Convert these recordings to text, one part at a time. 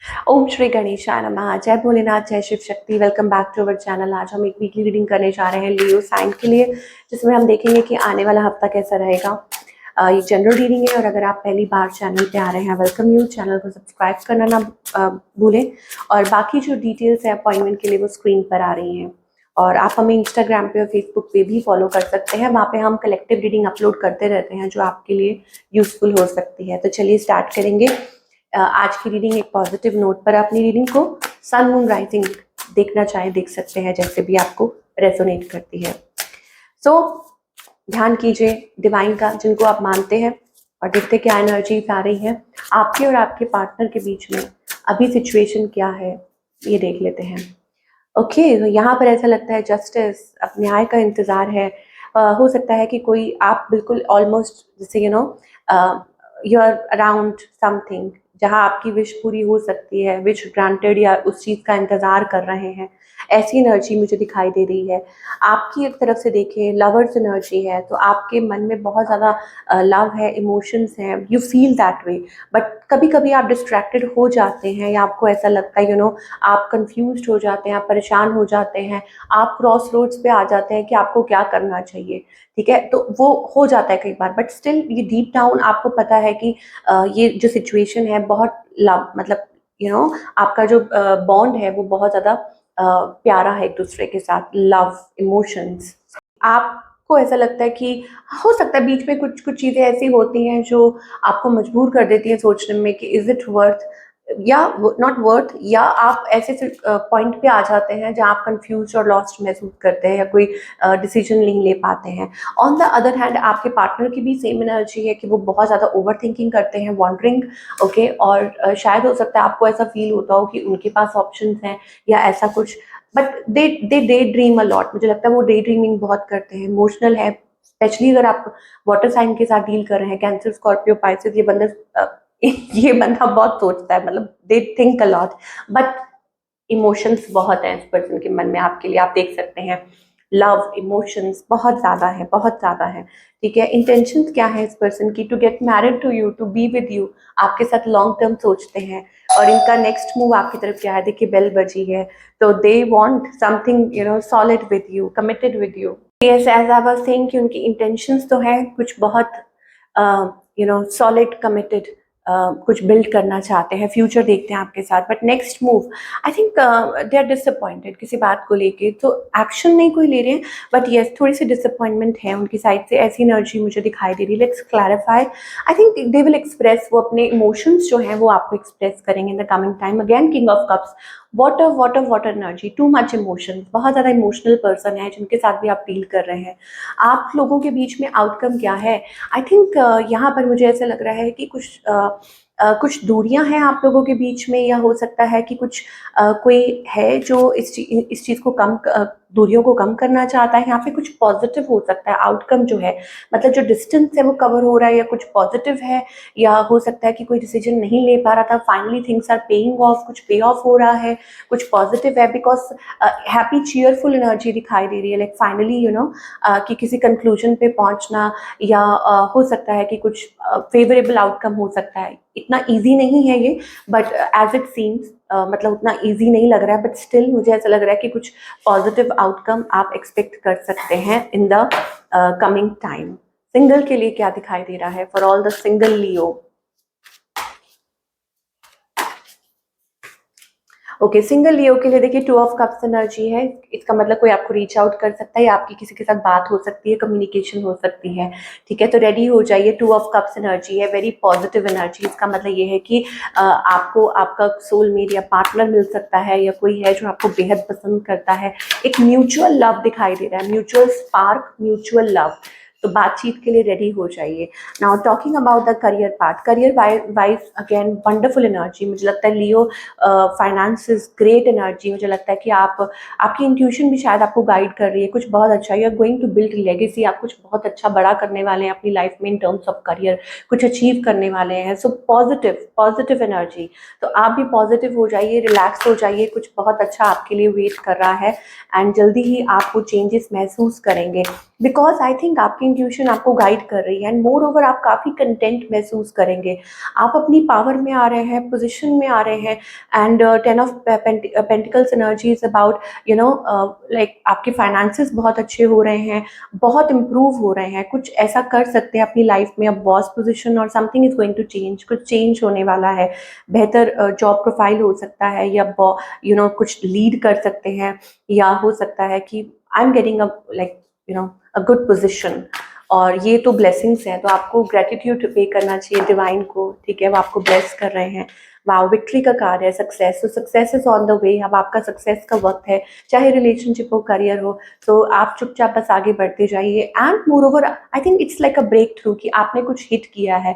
ओम श्री गणेशाय नमः। जय भोलेनाथ, जय Shiv Shakti. Welcome back to our channel. आज हम एक वीकली रीडिंग करने जा रहे हैं लियो साइन के लिए, जिसमें हम देखेंगे कि आने वाला हफ्ता कैसा रहेगा। ये जनरल रीडिंग है और अगर आप पहली बार चैनल पे आ रहे हैं, वेलकम यू। चैनल को सब्सक्राइब करना ना भूलें। और बाकी जो डिटेल्स है अपॉइंटमेंट के लिए वो स्क्रीन पर आ रही हैं। और आप हमें इंस्टाग्राम पे और फेसबुक पे भी फॉलो कर सकते हैं। वहाँ पे हम कलेक्टिव रीडिंग अपलोड करते रहते हैं जो आपके लिए यूजफुल हो सकती है। तो चलिए स्टार्ट करेंगे। आज की रीडिंग एक पॉजिटिव नोट पर अपनी रीडिंग को सन मून राइजिंग देखना चाहे देख सकते हैं, जैसे भी आपको रेजोनेट करती है। सो ध्यान कीजिए डिवाइन का, जिनको आप मानते हैं, और देखते क्या एनर्जी आ रही है आपके और आपके पार्टनर के बीच में। अभी सिचुएशन क्या है ये देख लेते हैं। ओके, तो यहाँ पर ऐसा लगता है जस्टिस, अब न्याय का इंतजार है। हो सकता है कि कोई आप बिल्कुल ऑलमोस्ट जैसे यू आर अराउंड समथिंग जहाँ आपकी विश पूरी हो सकती है, विश ग्रांटेड, या उस चीज़ का इंतजार कर रहे हैं। ऐसी एनर्जी मुझे दिखाई दे रही है। आपकी एक तरफ से देखें लवर्स एनर्जी है, तो आपके मन में बहुत ज़्यादा लव है, इमोशंस हैं, you feel that way. But कभी कभी आप डिस्ट्रैक्टेड हो जाते हैं या आपको ऐसा लगता है आप कंफ्यूज्ड हो जाते हैं, आप परेशान हो जाते हैं, आप क्रॉस रोड्स पे आ जाते हैं कि आपको क्या करना चाहिए। ठीक है, तो वो हो जाता है कई बार, बट स्टिल ये डीप डाउन आपको पता है कि ये जो सिचुएशन है बहुत लव, मतलब आपका जो बॉन्ड है वो बहुत ज़्यादा प्यारा है एक दूसरे के साथ। लव, इमोशंस, आपको ऐसा लगता है कि हो सकता है बीच में कुछ कुछ चीज़ें ऐसी होती हैं जो आपको मजबूर कर देती हैं सोचने में कि इज इट वर्थ या नॉट वर्थ, या आप ऐसे पॉइंट पे आ जाते हैं जहाँ आप कंफ्यूज और लॉस्ट महसूस करते हैं या कोई डिसीजन नहीं ले पाते हैं। ऑन द अदर हैंड आपके पार्टनर की भी सेम एनर्जी है कि वो बहुत ज़्यादा ओवर थिंकिंग करते हैं, वॉन्डरिंग। ओके, और शायद हो सकता है आपको ऐसा फील होता हो कि उनके पास ऑप्शंस हैं या ऐसा कुछ, but they dream a lot. मुझे लगता है वो डे ड्रीमिंग बहुत करते हैं, इमोशनल है। स्पेशली अगर आप वाटर साइन के साथ डील कर रहे हैं, कैंसर, स्कॉर्पियो, पाइसेस, ये बंदा बहुत सोचता है, मतलब they think a lot. But emotions बहुत हैं इस पर्सन के मन में आपके लिए, आप देख सकते हैं। लव, इमोशंस बहुत ज़्यादा है, बहुत ज़्यादा है। ठीक है, इंटेंशंस क्या है इस पर्सन की? To get married to you, to be with you, आपके साथ लॉन्ग टर्म सोचते हैं। और इनका नेक्स्ट मूव आपकी तरफ क्या है? देखिए बेल बजी है, तो they want something solid with you, committed with you. Yes, as I was saying कि उनकी इंटेंशंस तो है कुछ बहुत सॉलिड, कमिटेड, कुछ बिल्ड करना चाहते हैं, फ्यूचर देखते हैं आपके साथ। But next move, I think they are disappointed किसी बात को लेके, तो एक्शन नहीं कोई ले रहे हैं, बट येस थोड़ी सी डिसअपॉइंटमेंट है उनकी साइड से, ऐसी एनर्जी मुझे दिखाई दे रही है। Let's clarify. I think they will express, वो अपने इमोशंस जो हैं वो आपको एक्सप्रेस करेंगे इन the coming time. Again king of cups, water water water energy, too much emotion, बहुत ज़्यादा इमोशनल पर्सन है जिनके साथ भी आप डील कर रहे हैं। आप लोगों के बीच में आउटकम क्या है? आई थिंक यहाँ पर मुझे ऐसा लग रहा है कि कुछ दूरियां हैं आप लोगों के बीच में, या हो सकता है कि कुछ कोई है जो इस चीज़ को दूरियों को कम करना चाहता है। यहाँ पे कुछ पॉजिटिव हो सकता है आउटकम जो है, मतलब जो डिस्टेंस है वो कवर हो रहा है, या कुछ पॉजिटिव है, या हो सकता है कि कोई डिसीजन नहीं ले पा रहा था, finally things are paying off, कुछ पे ऑफ हो रहा है, कुछ पॉजिटिव है। बिकॉज हैप्पी चीयरफुल एनर्जी दिखाई दे रही है, लाइक फाइनली कि किसी कंक्लूजन पे पहुंचना, या हो सकता है कि कुछ फेवरेबल आउटकम हो सकता है। इतना इजी नहीं है ये, बट एज इट सीम्स, मतलब उतना इजी नहीं लग रहा है, बट स्टिल मुझे ऐसा लग रहा है कि कुछ पॉजिटिव आउटकम आप एक्सपेक्ट कर सकते हैं in the coming time. Single के लिए क्या दिखाई दे रहा है for all the single Leo? Okay, single Leo के लिए देखिए टू ऑफ कप्स एनर्जी है। इसका मतलब कोई आपको रीच आउट कर सकता है, या आपकी किसी के साथ बात हो सकती है, कम्युनिकेशन हो सकती है। ठीक है, तो रेडी हो जाइए। टू ऑफ कप्स एनर्जी है, वेरी पॉजिटिव एनर्जी। इसका मतलब ये है कि आपको आपका सोलमेट या पार्टनर मिल सकता है, या कोई है जो आपको बेहद पसंद करता है। एक म्यूचुअल लव दिखाई दे रहा है, म्यूचुअल स्पार्क, म्यूचुअल लव। तो बातचीत के लिए रेडी हो जाइए। Now talking about the career part, career wise again wonderful energy. मुझे लगता है लियो फाइनेंस इज ग्रेट एनर्जी। मुझे लगता है कि आपकी इंट्यूशन भी शायद आपको गाइड कर रही है कुछ बहुत अच्छा। You are going to build legacy, आप कुछ बहुत अच्छा बड़ा करने वाले हैं अपनी लाइफ में इन टर्म्स ऑफ करियर, कुछ अचीव करने वाले हैं। So positive positive energy. तो आप भी पॉजिटिव हो जाइए, रिलैक्स हो जाइए, कुछ बहुत अच्छा आपके लिए वेट कर रहा है, एंड जल्दी ही आप वो चेंजेस महसूस करेंगे। बिकॉज आई थिंक आपकी इंट्यूशन आपको गाइड कर रही है, एंड मोर ओवर आप काफ़ी कंटेंट महसूस करेंगे। आप अपनी पावर में आ रहे हैं, पोजिशन में आ रहे हैं, and 10 of pentacles energy is about like आपके फाइनेंसेस बहुत अच्छे हो रहे हैं, बहुत इम्प्रूव हो रहे हैं, कुछ ऐसा कर सकते हैं अपनी लाइफ में। अब बॉस पोजिशन और something is going to change, कुछ चेंज होने वाला है, बेहतर जॉब प्रोफाइल हो सकता है, या कुछ लीड कर सकते हैं, या हो सकता है कि I am getting a like a good position. और ये तो ब्लेसिंग्स हैं, तो आपको ग्रेटिट्यूड पे करना चाहिए डिवाइन को, ठीक है, वो आपको ब्लेस कर रहे हैं। वाओ, विक्ट्री का कार्ड है, सक्सेस, तो success is on the way. अब आपका सक्सेस का वक्त है, चाहे रिलेशनशिप हो, करियर हो, तो आप चुपचाप बस आगे बढ़ते जाइए। And moreover I think it's like a breakthrough, कि आपने कुछ हिट किया है,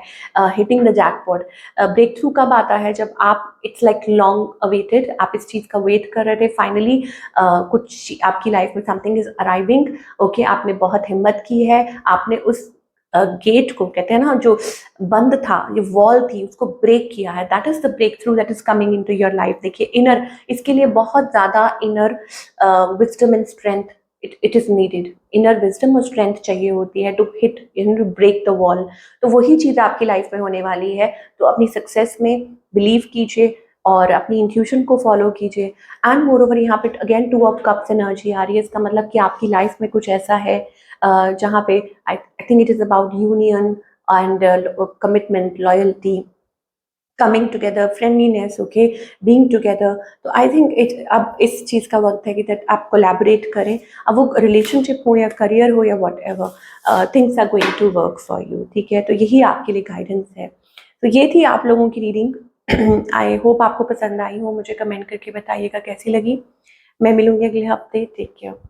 hitting the jackpot. Breakthrough कब आता है? जब आप, इट्स लाइक लॉन्ग अवेटेड, आप इस चीज़ का वेट कर रहे थे, फाइनली कुछ आपकी लाइफ में समथिंग इज अराइविंग। ओके, आपने बहुत हिम्मत की है, आपने उस गेट को, कहते हैं ना, जो बंद था, ये वॉल थी, उसको ब्रेक किया है। That is the breakthrough that is coming into your life. देखिए, इनर, इसके लिए बहुत ज़्यादा inner wisdom and strength it is needed. Inner wisdom और स्ट्रेंथ चाहिए होती है to hit, to break the wall. तो वही चीज़ आपकी लाइफ में होने वाली है। तो अपनी सक्सेस में बिलीव कीजिए और अपनी इंट्यूशन को फॉलो कीजिए। एंड मोर ओवर यहाँ पे अगेन 2 ऑफ कप्स एनर्जी आ रही है। इसका मतलब कि आपकी लाइफ में कुछ ऐसा है जहाँ पे I think it is about union and commitment, loyalty, coming together, friendliness, okay, being together. तो आई थिंक इट, अब इस चीज़ का वक्त है कि दैट आप कोलैबोरेट करें। अब वो रिलेशनशिप हो या करियर हो या whatever, things are going to work for you, ठीक है। तो यही आपके लिए गाइडेंस है। तो ये थी आप लोगों की रीडिंग। आई होप आपको पसंद आई हो। मुझे कमेंट करके बताइएगा कैसी लगी। मैं मिलूंगी अगले हफ्ते। Take care.